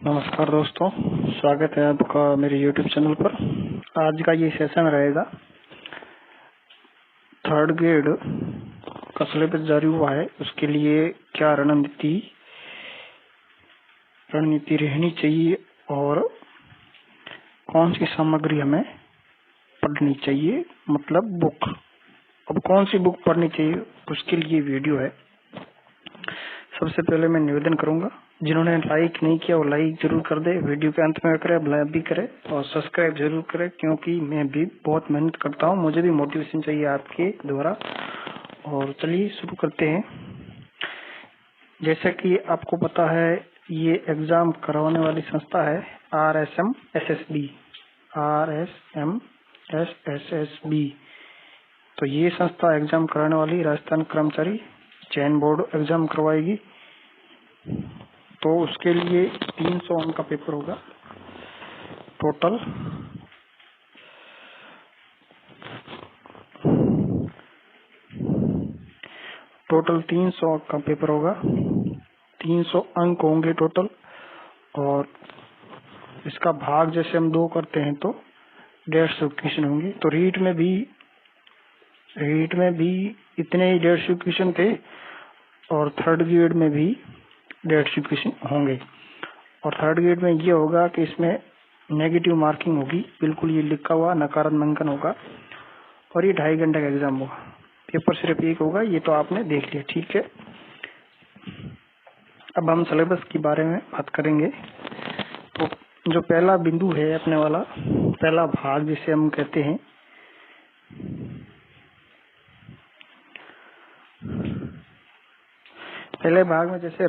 नमस्कार दोस्तों, स्वागत है आपका मेरे YouTube चैनल पर। आज का ये सेशन रहेगा, थर्ड ग्रेड का सिलेबस जारी हुआ है, उसके लिए क्या रणनीति रहनी चाहिए और कौन सी सामग्री हमें पढ़नी चाहिए, मतलब बुक। अब कौन सी बुक पढ़नी चाहिए उसके लिए वीडियो है। सबसे पहले मैं निवेदन करूंगा, जिन्होंने लाइक नहीं किया वो लाइक जरूर कर दे, वीडियो के अंत में करे, लाइक भी करे और सब्सक्राइब जरूर करे, क्योंकि मैं भी बहुत मेहनत करता हूँ, मुझे भी मोटिवेशन चाहिए आपके द्वारा। और चलिए शुरू करते हैं। जैसा कि आपको पता है, ये एग्जाम करवाने वाली संस्था है RSMSSB। तो ये संस्था एग्जाम कराने वाली राजस्थान कर्मचारी चयन बोर्ड एग्जाम करवाएगी। तो उसके लिए 300 अंक का पेपर होगा टोटल। टोटल 300 अंक का पेपर होगा, 300 अंक होंगे टोटल। और इसका भाग जैसे हम 2 करते हैं तो 150 क्वेश्चन होंगे। तो रीट में भी इतने ही 150 क्वेश्चन थे और थर्ड ग्रेड में भी 150 क्वेश्चन होंगे। और थर्ड ग्रेड में ये होगा कि इसमें नेगेटिव मार्किंग होगी, बिल्कुल ये लिखा हुआ नकारात्मक होगा। और ये 2.5 घंटे का एग्जाम होगा, पेपर सिर्फ एक होगा, ये तो आपने देख लिया, ठीक है। अब हम सिलेबस के बारे में बात करेंगे। तो जो पहला बिंदु है अपने वाला, पहला भाग जिसे हम कहते हैं, पहले भाग में जैसे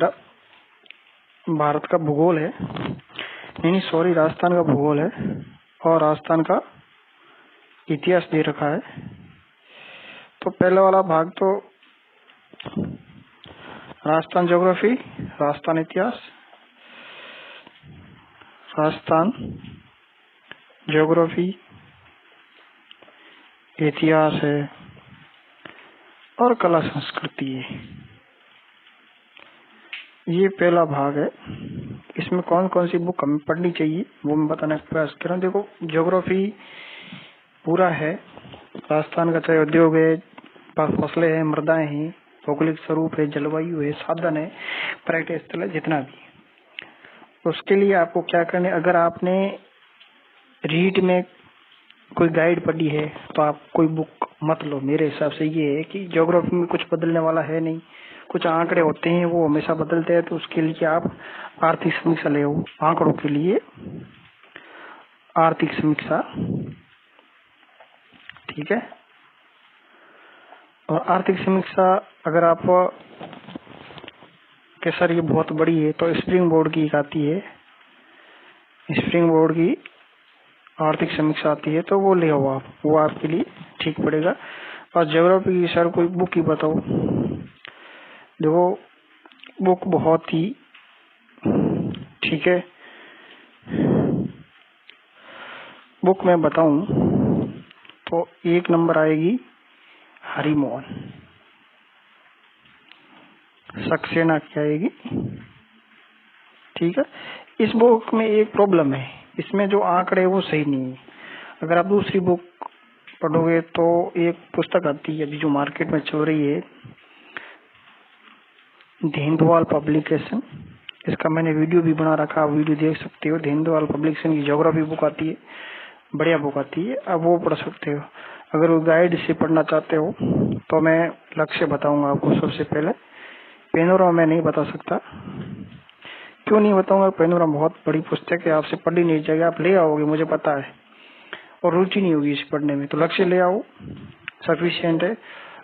भारत का भूगोल है, राजस्थान का भूगोल है और राजस्थान का इतिहास दे रखा है। तो पहले वाला भाग तो राजस्थान ज्योग्राफी, राजस्थान इतिहास, राजस्थान ज्योग्राफी, इतिहास है और कला संस्कृति है। ये पहला भाग है। इसमें कौन कौन सी बुक हमें पढ़नी चाहिए वो मैं बताने का प्रयास कर रहा हूँ। देखो, ज्योग्राफी पूरा है राजस्थान का, चाहे उद्योग है, फसलें हैं, मृदाएं हैं, भौगोलिक स्वरूप है, जलवायु है, साधन है, पर्यटन स्थल है, जितना भी। उसके लिए आपको क्या करना है, अगर आपने रीट में कोई गाइड पढ़ी है तो आप कोई बुक मत लो। मेरे हिसाब से ये है कि ज्योग्राफी में कुछ बदलने वाला है नहीं, कुछ आंकड़े होते हैं वो हमेशा बदलते हैं। तो उसके लिए आप आर्थिक समीक्षा ले आओ, आंकड़ों के लिए आर्थिक समीक्षा, ठीक है। और आर्थिक समीक्षा अगर आप के सर ये बहुत बड़ी है तो स्प्रिंग बोर्ड की एक आती है, स्प्रिंग बोर्ड की आर्थिक समीक्षा आती है, तो वो ले आओ आप, वो आपके लिए ठीक पड़ेगा। और ज्योग्राफी की सर कोई बुक ही बताओ। देखो, बुक बहुत ही ठीक है, बुक मैं बताऊं तो 1 नंबर आएगी हरिमोहन सक्सेना की आएगी, ठीक है। इस बुक में एक प्रॉब्लम है, इसमें जो आंकड़े वो सही नहीं है। अगर आप दूसरी बुक पढ़ोगे तो एक पुस्तक आती है अभी जो मार्केट में चल रही है, धेंधवाल पब्लिकेशन, इसका मैंने वीडियो भी बना रखा, आप वीडियो देख सकते हो। धेंधवाल पब्लिकेशन की ज्योग्राफी बुक आती है, बढ़िया बुक आती है, आप वो पढ़ सकते हो। अगर वो गाइड से पढ़ना चाहते हो तो मैं लक्ष्य बताऊंगा आपको। सबसे पहले पेनोरामा मैं नहीं बता सकता, क्यों नहीं बताऊंगा, पेनोरामा बहुत बड़ी पुस्तक है, आपसे पढ़ी नहीं जाएगी, आप ले आओगे मुझे पता है, और रुचि नहीं होगी इसे पढ़ने में। तो लक्ष्य ले आओ, सफिशिएंट है।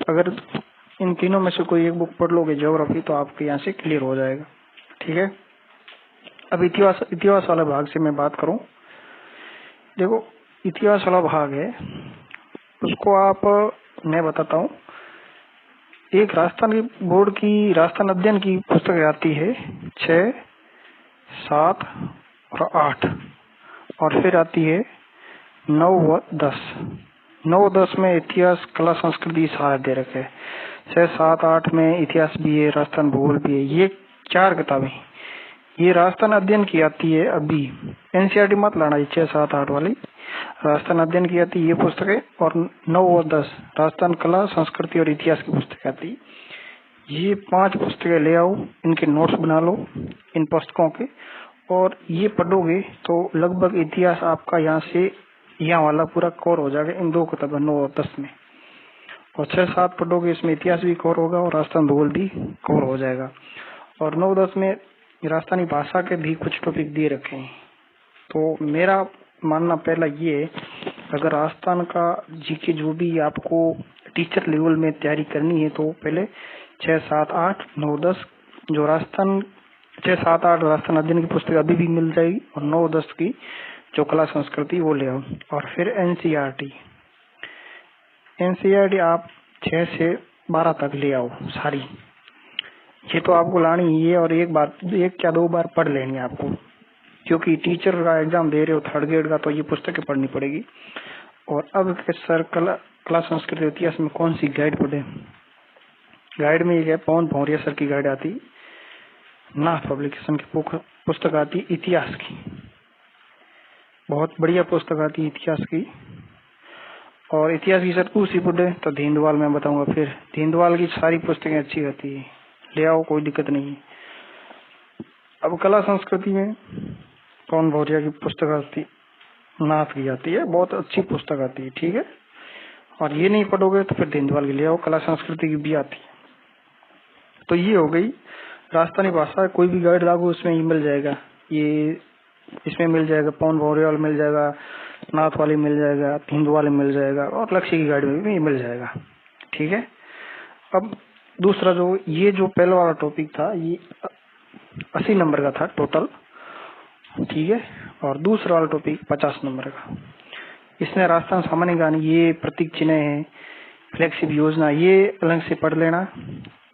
अगर इन तीनों में से कोई एक बुक पढ़ लोगे ज्योग्राफी तो आपके यहाँ से क्लियर हो जाएगा, ठीक है। अब इतिहास वाला भाग से मैं बात करूं। देखो, इतिहास वाला भाग है, उसको आप मैं बताता हूँ। एक राजस्थान की बोर्ड की राजस्थान अध्ययन की पुस्तक आती है 6, 7 और 8, और फिर आती है 9 व 10। 9, 10 में इतिहास, कला, संस्कृति सारा दे रखे है। 6, 7, 8 में इतिहास भी है, राजस्थान भूगोल भी है। ये 4 किताबें ये राजस्थान अध्ययन की आती है अभी, एनसीईआरटी मत लाना, ये 6, 7, 8 वाली राजस्थान अध्ययन की आती है ये पुस्तकें, और 9 और 10 राजस्थान कला संस्कृति और इतिहास की पुस्तकें आती है। ये 5 पुस्तकें ले आओ, इनके नोट्स बना लो इन पुस्तकों के, और ये पढ़ोगे तो लगभग इतिहास आपका यहाँ से यहाँ वाला पूरा कवर हो जाएगा इन 2 किताबों 9 और 10 में। और 6, 7 पढ़ोगे इसमें इतिहास भी कवर होगा और राजस्थान भूगोल भी कवर हो जाएगा। और 9, 10 में राजस्थानी भाषा के भी कुछ टॉपिक दिए रखे हैं। तो मेरा मानना पहला ये है, अगर राजस्थान का जीके जो भी आपको टीचर लेवल में तैयारी करनी है तो पहले 6, 7, 8, 9, 10 जो राजस्थान 6, 7, 8 राजस्थान अध्ययन की पुस्तक अभी भी मिल जाएगी, और 9, 10 की जो कला संस्कृति वो ले आओ। और फिर एनसीईआरटी आप 6 से 12 तक ले आओ सारी। ये तो आपको लानी है, और एक या 2 बार पढ़ लेनी है आपको, क्योंकि टीचर का एग्जाम दे रहे हो 3rd ग्रेड का, तो ये पुस्तकें पढ़नी पड़ेगी। और अब के सर कला संस्कृति इतिहास में कौन सी गाइड पढ़े? गाइड में ये पवन भौरिया सर की गाइड आती, नाथ पब्लिकेशन की पुस्तक आती इतिहास की, बहुत बढ़िया पुस्तक आती है इतिहास की। और इतिहास की सर उसी पढ़े तो दीनदयाल मैं बताऊंगा, फिर दीनदयाल की सारी पुस्तकें अच्छी होती है, ले आओ, कोई दिक्कत नहीं। अब कला संस्कृति में पवन भौरिया की पुस्तक आती, नाथ की आती है, बहुत अच्छी पुस्तक आती है, ठीक है। और ये नहीं पढ़ोगे तो फिर दीनदयाल की ले आओ, कला संस्कृति की भी आती है। तो ये हो गई राजस्थानी भाषा, कोई भी गाइड लागू उसमें ये मिल जाएगा, ये इसमें मिल जाएगा, पवन भौरिया वाला मिल जाएगा, नाथ वाली मिल जाएगा, दीनदयाल मिल जाएगा, और लक्ष्य की गाइड में भी मिल जाएगा, ठीक है। अब दूसरा जो पहला वाला टॉपिक था, ये 80 नंबर का था टोटल, ठीक है। और दूसरा वाला टॉपिक 50 नंबर का, इसमें राजस्थान सामान्य ज्ञान, ये प्रतीक चिन्ह है, फ्लैगशिप योजना, ये अलग से पढ़ लेना,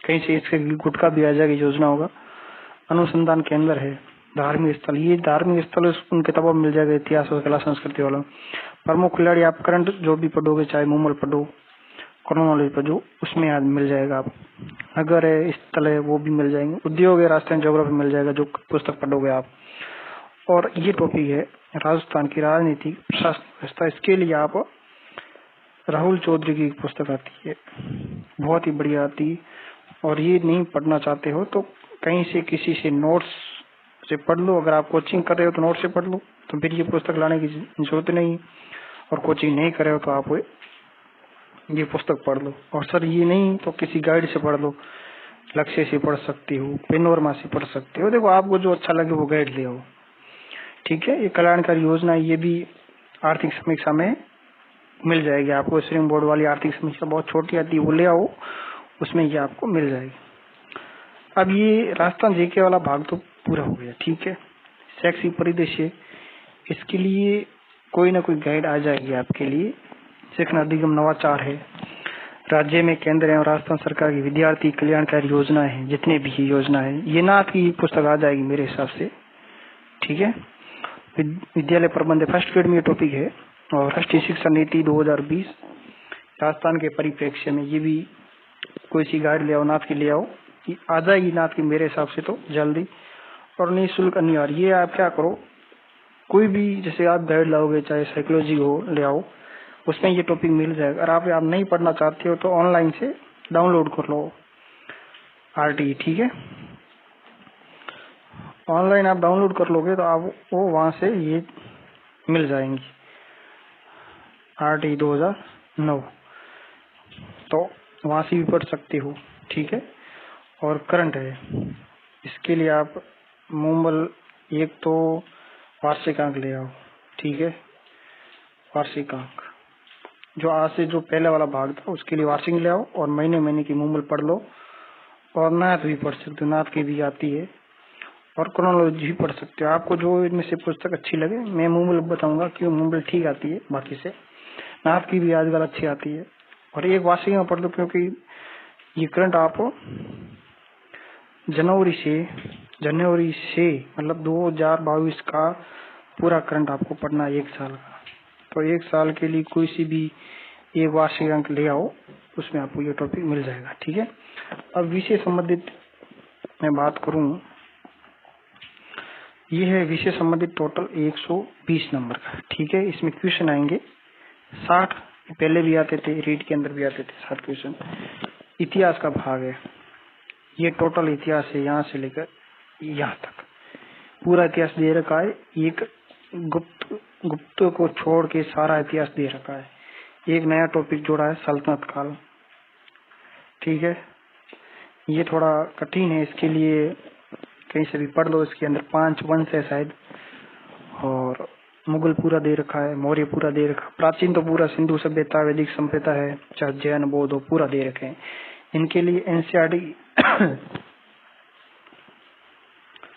कहीं से इसके गुटका भी आ जाएगी योजना होगा। अनुसंधान केंद्र है, धार्मिक स्थल, ये धार्मिक स्थल उन किताबों में मिल जाएगा, इतिहास और कला संस्कृति वाला। प्रमुख खिलाड़ी आप करंट जो भी पढ़ोगे, चाहे मूमल पढ़ो, क्रोनोलॉजी पढ़ो, उसमें आज मिल जाएगा। आप नगर है, स्थल है, वो भी मिल जाएंगे। उद्योग है, राजस्थान ज्योग्राफी मिल जाएगा जो पुस्तक पढ़ोगे आप। और ये टॉपिक है राजस्थान की राजनीति प्रशासन व्यवस्था, इसके लिए आप राहुल चौधरी की पुस्तक आती है, बहुत ही बढ़िया आती है। और ये नहीं पढ़ना चाहते हो तो कहीं से किसी से नोट्स से पढ़ लो, अगर आप कोचिंग कर रहे हो तो नोट से पढ़ लो, तो फिर ये पुस्तक लाने की जरूरत नहीं। और कोचिंग नहीं कर रहे हो तो आप ये पुस्तक पढ़ लो। और सर ये नहीं तो किसी गाइड से पढ़ लो, लक्ष्य से पढ़ सकती हो, पेनोरमा से पढ़ सकते हो, देखो आपको जो अच्छा लगे वो गाइड ले आओ, ठीक है। ये कल्याणकारी योजना, ये भी आर्थिक समीक्षा में मिल जाएगी आपको, स्ट्रीम बोर्ड वाली आर्थिक समीक्षा बहुत छोटी आती है, वो ले आओ, उसमें ये आपको मिल जाएगी। अब ये राजस्थान जीके वाला भाग तो पूरा हो गया, ठीक है। शैक्षिक परिदृश्य, इसके लिए कोई ना कोई गाइड आ जाएगी आपके लिए। शिक्षण अधिगम नवाचार है, राज्य में केंद्र एवं राजस्थान सरकार की विद्यार्थी कल्याणकारी योजना है, जितने भी योजना है, ये नाथ की पुस्तक आ जाएगी मेरे हिसाब से, ठीक है। विद्यालय प्रबंध 1st ग्रेड में ये टॉपिक है। और राष्ट्रीय शिक्षा नीति 2020 राजस्थान के परिप्रेक्ष्य में, ये भी कोई सी गाइड ले आओ, नाथ की ले आओ, आ जाएगी नाथ की मेरे हिसाब से तो जल्दी। और निःशुल्क अनिवार्य, ये आप क्या करो, कोई भी जैसे आप गाइड लाओगे, चाहे साइकोलॉजी हो, ले आओ, उसमें ये टॉपिक मिल जाएगा। अगर आप नहीं पढ़ना चाहते हो तो ऑनलाइन से डाउनलोड कर लो आरटी, ठीक है। ऑनलाइन आप डाउनलोड कर लोगे तो आप वो वहां से ये मिल जाएंगी आरटी 2009, तो वहां से भी पढ़ सकते हो, ठीक है। और करंट है, इसके लिए आप मूमल एक तो वार्षिक अंक ले आओ, ठीक है। वार्षिक अंक जो आज से जो पहले वाला भाग था उसके लिए वार्षिक ले आओ, और महीने महीने की मूमल पढ़ लो। और नाथ भी पढ़ सकते हो, नाथ की भी आती है। और क्रोनोलॉजी भी पढ़ सकते हो, आपको जो इनमें से पुस्तक अच्छी लगे। मैं मूमल बताऊंगा क्यों, मूमल ठीक आती है बाकी से, नाथ की भी आजकल अच्छी आती है। और एक वार्षिक में पढ़ लो, क्योंकि ये करंट आप जनवरी से मतलब 2022 का पूरा करंट आपको पढ़ना है 1 साल का। तो 1 साल के लिए कोई सी भी एक वार्षिक अंक ले आओ, उसमें आपको ये टॉपिक मिल जाएगा, ठीक है। अब विषय संबंधित मैं बात करूं ये है विषय संबंधित टोटल 120 नंबर का। ठीक है, इसमें क्वेश्चन आएंगे 60, पहले भी आते थे, रीड के अंदर भी आते थे 60 क्वेश्चन। इतिहास का भाग है, ये टोटल इतिहास है, यहाँ से लेकर यहाँ तक पूरा इतिहास दे रखा है। एक गुप्त को छोड़ के सारा इतिहास दे रखा है। एक नया टॉपिक जोड़ा है, सल्तनत काल। ठीक है, ये थोड़ा कठिन है, इसके लिए कहीं से भी पढ़ लो। इसके अंदर 5 वंश है शायद, और मुगल पूरा दे रखा है, मौर्य पूरा दे रखा, प्राचीन तो पूरा सिंधु सभ्यता, वैदिक सभ्यता है, चाहे जैन बौद्ध हो, पूरा दे रखे हैं। इनके लिए एनसीईआरटी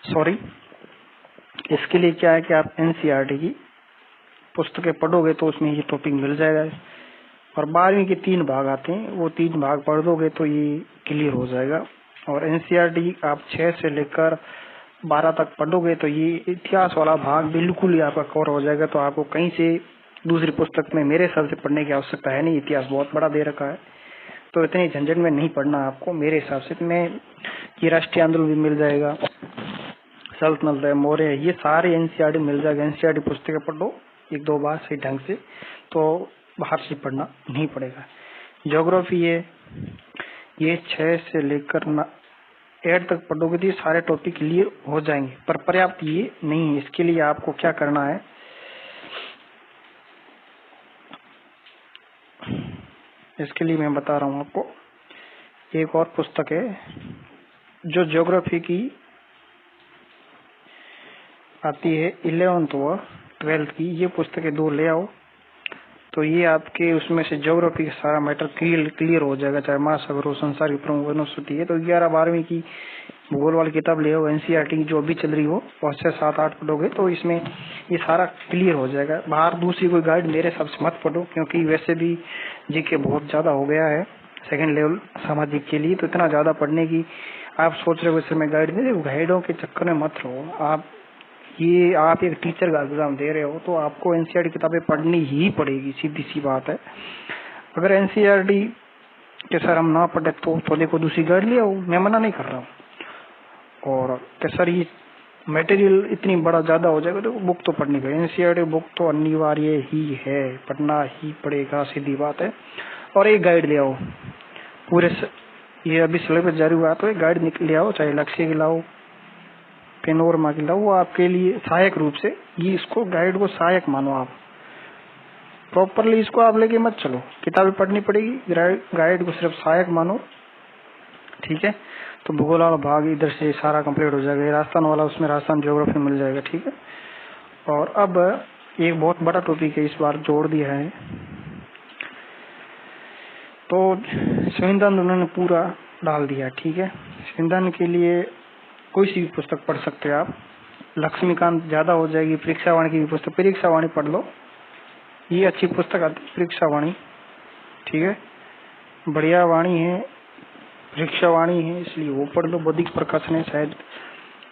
सॉरी, इसके लिए क्या है कि आप एनसीईआरटी की पुस्तकें पढ़ोगे तो उसमें ये टॉपिक मिल जाएगा। और 12वीं के 3 भाग आते हैं, वो 3 भाग पढ़ दोगे तो ये क्लियर हो जाएगा। और एनसीईआरटी आप 6 से लेकर 12 तक पढ़ोगे तो ये इतिहास वाला भाग बिल्कुल ही आपका कवर हो जाएगा। तो आपको कहीं से दूसरी पुस्तक में मेरे हिसाब से पढ़ने की आवश्यकता है नहीं, इतिहास बहुत बड़ा दे रखा है, तो इतनी झंझट में नहीं पढ़ना आपको मेरे हिसाब से। मैं ये राष्ट्रीय आंदोलन भी मिल जाएगा, सल्तनत है, मौर्य है, ये सारे एनसीईआरटी मिल जाएगा। एनसीईआरटी पुस्तकें पढ़ो 1-2 बार सही ढंग से, तो बाहर से पढ़ना नहीं पड़ेगा। ज्योग्राफी है, ये 6 से लेकर 8 तक पढ़ोगे तो ये सारे टॉपिक क्लियर हो जाएंगे, पर पर्याप्त ये नहीं है। इसके लिए आपको क्या करना है, इसके लिए मैं बता रहा हूँ आपको। एक और पुस्तक है जो ज्योग्राफी की आती है 11th व 12th की, ये पुस्तकें 2 ले आओ, तो ये आपके उसमें से ज्योग्राफी का सारा मैटर क्लियर हो जाएगा। चाहे महासागर हो, संसार की प्रमुख वनस्पति है, तो 11-12वीं की भूगोल वाली किताब ले आओ, एनसीईआरटी की जो अभी चल रही हो, और 6-7-8 पढ़ोगे तो इसमें ये सारा क्लियर हो जाएगा। बाहर दूसरी कोई गाइड मेरे हिसाब से मत पढ़ो, क्योंकि वैसे भी जीके बहुत ज्यादा हो गया है सेकेंड लेवल सामाजिक के लिए, तो इतना ज्यादा पढ़ने की आप सोच रहे हो वैसे मैं गाइड नहीं, गाइडों के चक्कर में मत रहो। आप एक टीचर का एग्जाम दे रहे हो तो आपको एनसीईआरटी किताबें पढ़नी ही पड़ेगी, सीधी सी बात है। अगर एनसीईआरटी के सर हम ना पढ़े तो देखो दूसरी गाइड ले आओ, मैं मना नहीं कर रहा हूँ। और कि सर ये मटेरियल इतनी बड़ा ज्यादा हो जाएगा तो बुक तो पढ़नी पड़ेगी, एनसीईआरटी बुक तो अनिवार्य ही है, पढ़ना ही पड़ेगा, सीधी बात है। और एक गाइड ले आओ पूरे ये अभी सिलेबस जारी हुआ तो एक गाइड ले आओ, चाहे लक्ष्य की लाओ, पेनोरमा की लाओ, वो आपके लिए सहायक रूप से, ये इसको गाइड को सहायक मानो, आप प्रॉपरली इसको आप लेके मत चलो। किताबें पढ़नी पड़ेगी, गाइड को सिर्फ सहायक मानो। ठीक है, तो भूगोल वाला भाग इधर से सारा कंप्लीट हो जाएगा। राजस्थान वाला, उसमें राजस्थान ज्योग्राफी मिल जाएगा। ठीक है, और अब एक बहुत बड़ा टॉपिक है, इस बार जोड़ दिया है, तो संविधान उन्होंने पूरा डाल दिया। ठीक है, संविधान के लिए कोई सी भी पुस्तक पढ़ सकते हैं आप। लक्ष्मीकांत ज्यादा हो जाएगी, परीक्षावाणी की भी पुस्तक, परीक्षावाणी पढ़ लो, ये अच्छी पुस्तक आती है परीक्षावाणी। ठीक है, बढ़िया वाणी है, परीक्षावाणी है, इसलिए वो पढ़ लो। बौद्धिक प्रकाशन है, शायद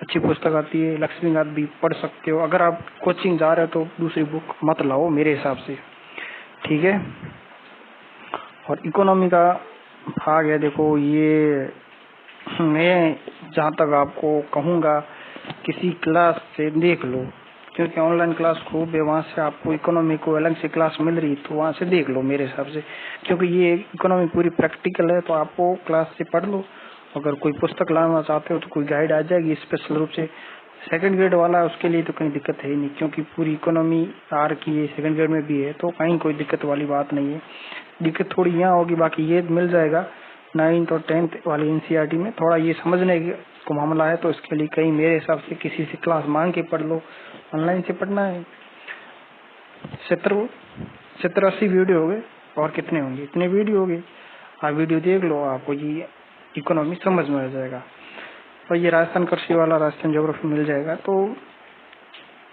अच्छी पुस्तक आती है। लक्ष्मीकांत भी पढ़ सकते हो। अगर आप कोचिंग जा रहे हो तो दूसरी बुक मत लाओ मेरे हिसाब से। ठीक है, और इकोनॉमी का भाग है, देखो ये मैं जहाँ तक आपको कहूँगा किसी क्लास से देख लो, क्योंकि ऑनलाइन क्लास खूब है, वहाँ से आपको इकोनॉमी को अलग से क्लास मिल रही, तो वहाँ से देख लो मेरे हिसाब से, क्योंकि ये इकोनॉमी पूरी प्रैक्टिकल है, तो आपको क्लास से पढ़ लो। अगर कोई पुस्तक लाना चाहते हो तो कोई गाइड आ जाएगी स्पेशल रूप से, सेकंड ग्रेड वाला, उसके लिए तो कहीं दिक्कत है ही नहीं, क्योंकि पूरी इकोनॉमी आर की है, सेकंड ग्रेड में भी है, तो कहीं कोई दिक्कत वाली बात नहीं है। दिक्कत थोड़ी यहाँ होगी, बाकी ये मिल जाएगा 9th और 10th वाली एनसीईआरटी में। थोड़ा ये समझने को मामला है, तो इसके लिए कहीं मेरे हिसाब से किसी से क्लास मांग के पढ़ लो। ऑनलाइन से पढ़ना है 70-80 वीडियो हो गए, और कितने होंगे, इतने वीडियो हो गए, आप वीडियो देख लो, आपको ये इकोनॉमी समझ में आ जाएगा। और ये राजस्थान कृषि वाला, राजस्थान ज्योग्राफी मिल जाएगा। तो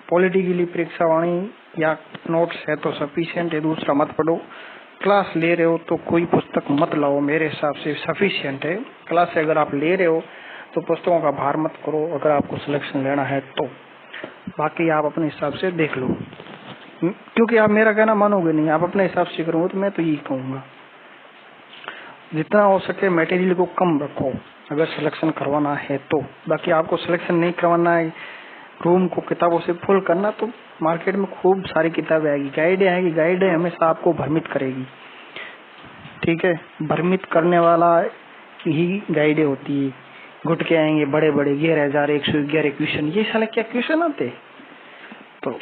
पॉलिटी के लिए परीक्षावाणी या नोट्स है तो सफिशिएंट है, दूसरा मत पढ़ो। क्लास ले रहे हो तो कोई पुस्तक मत लाओ, मेरे हिसाब से सफिशिएंट है। क्लास से अगर आप ले रहे हो तो पुस्तकों का भार मत करो, अगर आपको सिलेक्शन लेना है तो। बाकी आप अपने हिसाब से देख लो, क्योंकि आप मेरा कहना मानोगे नहीं, आप अपने हिसाब से करोगे तो मैं तो यही कहूँगा, जितना हो सके मटेरियल को कम रखो अगर सिलेक्शन करवाना है तो। बाकी आपको सिलेक्शन नहीं करवाना है, रूम को किताबों से फुल करना, तो मार्केट में खूब सारी किताबें आएगी, गाइडें आएगी। गाइडें हमेशा आपको भ्रमित करेगी, ठीक है, भ्रमित करने वाला ही गाइडें होती है। घुट के आएंगे बड़े बड़े 11,111 क्वेश्चन, ये साले क्या क्वेश्चन आते। तो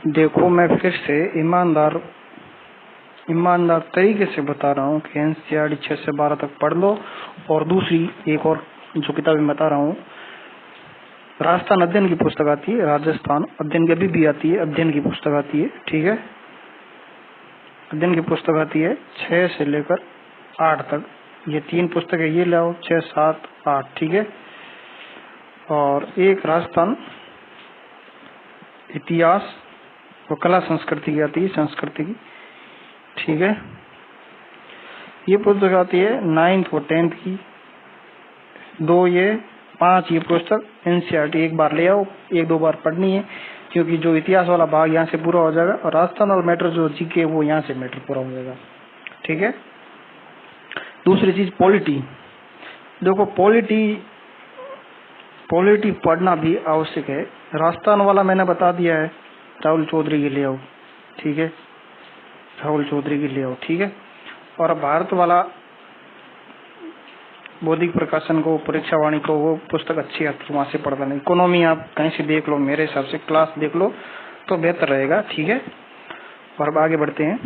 देखो मैं फिर से ईमानदार तरीके से बता रहा हूँ कि एनसीईआरटी 6 से 12 तक पढ़ लो। और दूसरी एक और जो किताब मैं बता रहा हूँ, राजस्थान अध्ययन की पुस्तक आती है, राजस्थान अध्ययन की अभी भी आती है, अध्ययन की पुस्तक आती है, ठीक है, अध्ययन की पुस्तक आती है 6 से लेकर 8 तक। ये 3 पुस्तकें ये लाओ, 6, 7, 8, ठीक है। और एक राजस्थान इतिहास और कला संस्कृति की आती है, संस्कृति की, ठीक है। ये पुस्तक आती है 9th और 10th की। 2 ये 5 ये पुस्तक एनसीईआरटी एक बार ले आओ, 1-2 बार पढ़नी है, क्योंकि जो इतिहास वाला भाग यहाँ से पूरा हो जाएगा और राजस्थान और मैटर जो जीके वो यहाँ से मैटर पूरा हो जाएगा, ठीक है। दूसरी चीज पॉलिटी, देखो पॉलिटी पढ़ना भी आवश्यक है। राजस्थान वाला मैंने बता दिया है, राहुल चौधरी के ले आओ, ठीक है, राहुल चौधरी के ले आओ, ठीक है। और भारत वाला बौद्धिक प्रकाशन को, परीक्षा वाणी को, वो पुस्तक अच्छी आती है, वहां से पढ़ना नहीं। इकोनॉमी आप कहीं से देख लो, मेरे हिसाब से क्लास देख लो तो बेहतर रहेगा, ठीक है। और अब आगे बढ़ते हैं।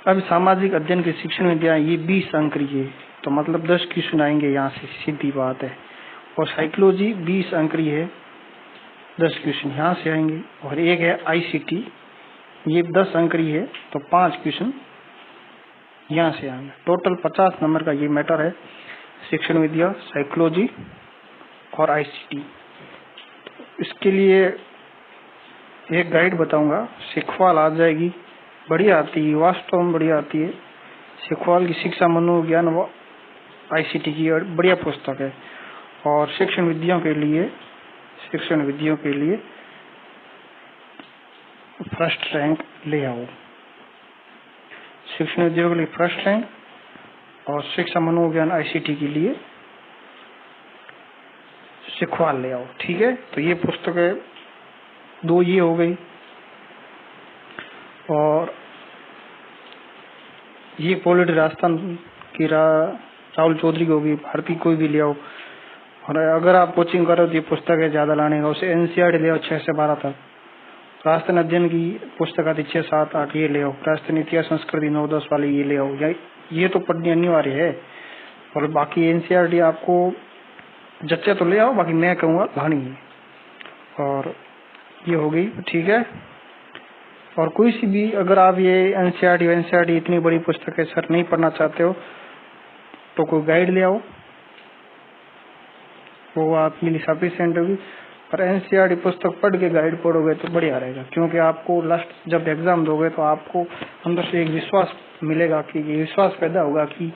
अब सामाजिक अध्ययन की शिक्षण विद्या, ये 20 अंक की है, तो मतलब 10 क्वेश्चन आएंगे यहाँ से, सीधी बात है। और साइकोलॉजी 20 अंक की है, 10 क्वेश्चन यहाँ से आएंगे। और एक है आईसीटी, ये 10 अंक की है, तो 5 क्वेश्चन यहाँ से आएंगे। टोटल 50 नंबर का ये मैटर है, शिक्षण विद्या, साइकोलॉजी और आईसीटी। इसके लिए एक गाइड बताऊंगा, सिखवाल आ जाएगी, बढ़िया आती है, वास्तव में बढ़िया आती है। सिखवाल की शिक्षा मनोविज्ञान व आईसीटी की बढ़िया पुस्तक है। और शिक्षण विद्याओं के लिए फर्स्ट रैंक ले आओ, शिक्षण विद्याओं के लिए फर्स्ट रैंक, और शिक्षा मनोविज्ञान आईसीटी के लिए सिखवाल ले आओ, ठीक है। तो ये पुस्तकें 2 ये हो गई। और ये पॉलिटी राजस्थान की राहुल चौधरी की होगी, भारती कोई भी ले आओ। और अगर आप कोचिंग करो तो ये पुस्तकें ज्यादा लाने का, उसे एनसीईआरटी ले आओ 6 से 12 तक। राजस्थान अध्ययन की पुस्तक आती 6, 7, 8 ये ले आओ। राजस्थान इतिहास संस्कृति 9, 10 वाली ये ले आओ, ये तो पढ़नी अनिवार्य है। और बाकी एनसीईआरटी आपको जच्चे तो ले आओ, बाकी मैं कहूँगा लानी है। और ये हो गई, ठीक है। और कोई सी भी अगर आप ये एनसीईआरटी इतनी बड़ी पुस्तक है सर नहीं पढ़ना चाहते हो, तो कोई गाइड ले आओ, वो आपके लिए सफिशिएंट होगी। और एनसीईआरटी पुस्तक पढ़ के गाइड पढ़ोगे तो बढ़िया रहेगा, क्योंकि आपको लास्ट जब एग्जाम दोगे तो आपको अंदर से एक विश्वास मिलेगा, कि ये विश्वास पैदा होगा कि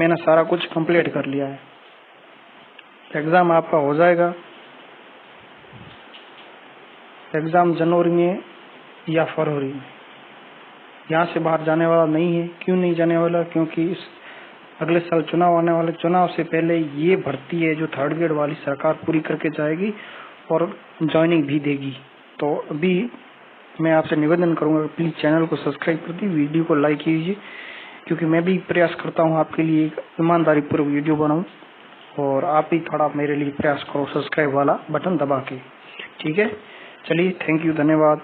मैंने सारा कुछ कंप्लीट कर लिया है। एग्जाम आपका हो जाएगा, एग्जाम जनवरी में या फरवरी में, यहाँ से बाहर जाने वाला नहीं है। क्यों नहीं जाने वाला? क्योंकि इस अगले साल चुनाव आने वाले, चुनाव से पहले ये भर्ती है जो 3rd ग्रेड वाली सरकार पूरी करके जाएगी और ज्वाइनिंग भी देगी। तो अभी मैं आपसे निवेदन करूंगा, प्लीज चैनल को सब्सक्राइब कर दी, वीडियो को लाइक कीजिए, क्योंकि मैं भी प्रयास करता हूँ आपके लिए एक ईमानदारी पूर्वक वीडियो बनाऊं, और आप भी थोड़ा मेरे लिए प्रयास करो सब्सक्राइब वाला बटन दबा के, ठीक है। चलिए, थैंक यू, धन्यवाद।